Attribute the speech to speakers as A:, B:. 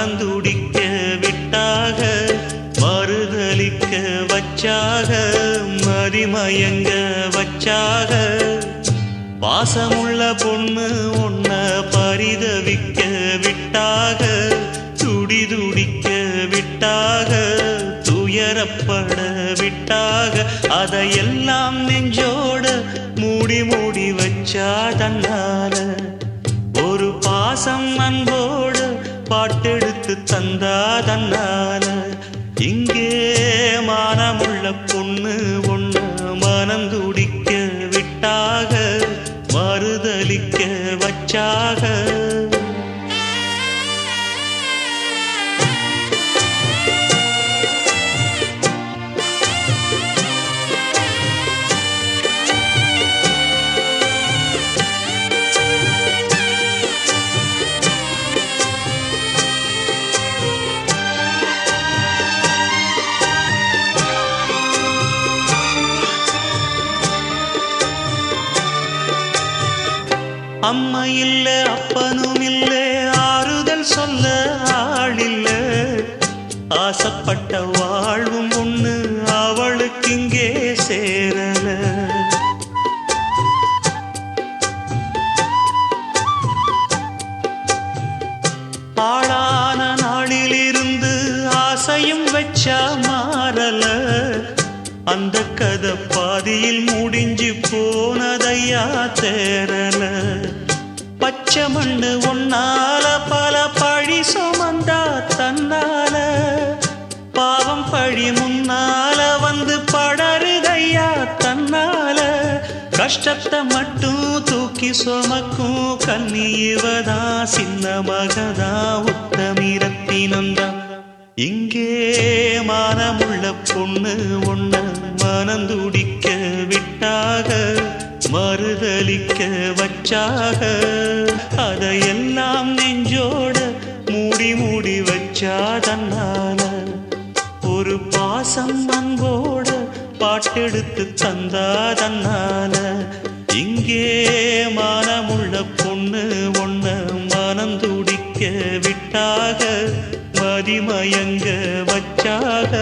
A: மனந்துடிக்க விட்டாக மறுதலிக்க வச்சாக மதிமயங்க வச்சாக பாசமுள்ள பொண்ணு ஒன்ன பரிதவிக்க விட்டாக துடிதுடிக்க விட்டாக துயரப்பட விட்டாக அதையெல்லாம் நெஞ்சோட மூடி மூடி வச்சா தன்னால ஒரு பாசம் அன்போடு பாட்டெடுத்து தந்தா தன்னால இங்கே மானமுள்ள பொண்ணு ஒண்ணு மனம் துடிக்க விட்டாக மறுதலிக்க வச்சாக அம்மா இல்ல அப்பனும் இல்ல ஆறுதல் சொல்ல ஆளில்ல ஆசைப்பட்ட வாழ்வும் ஒண்ணு அவளுக்கு இங்கே சேரல ஆளான நாளிலிருந்து ஆசையும் வச்சா மாறல அந்த கதை பாதியில் முடிஞ்சு போனதையா தேரல பச்சை மண்ணு ஒன்னால பல பழி சுமந்தா தன்னால பாவம் பழி முன்னால வந்து படருதையா தன்னால கஷ்டத்தை மட்டும் தூக்கி சுமக்கும் கன்னி இவதா சின்ன மகதா உத்தமி ரத்தினந்தான் இங்கே மானமுள்ள பொண்ணு ஒண்ண மனந்துடிக்க விட்டாக மறுதலிக்க வச்சாக அதையெல்லாம் நெஞ்சோட மூடி மூடி வச்சா தன்னால ஒரு பாசம் அன்போட பாட்டெடுத்து தந்தா தன்னால இங்கே மானமுள்ள பொண்ணு ஒண்ண மனந்துடிக்க விட்டாக மதிமயங்க வச்சாக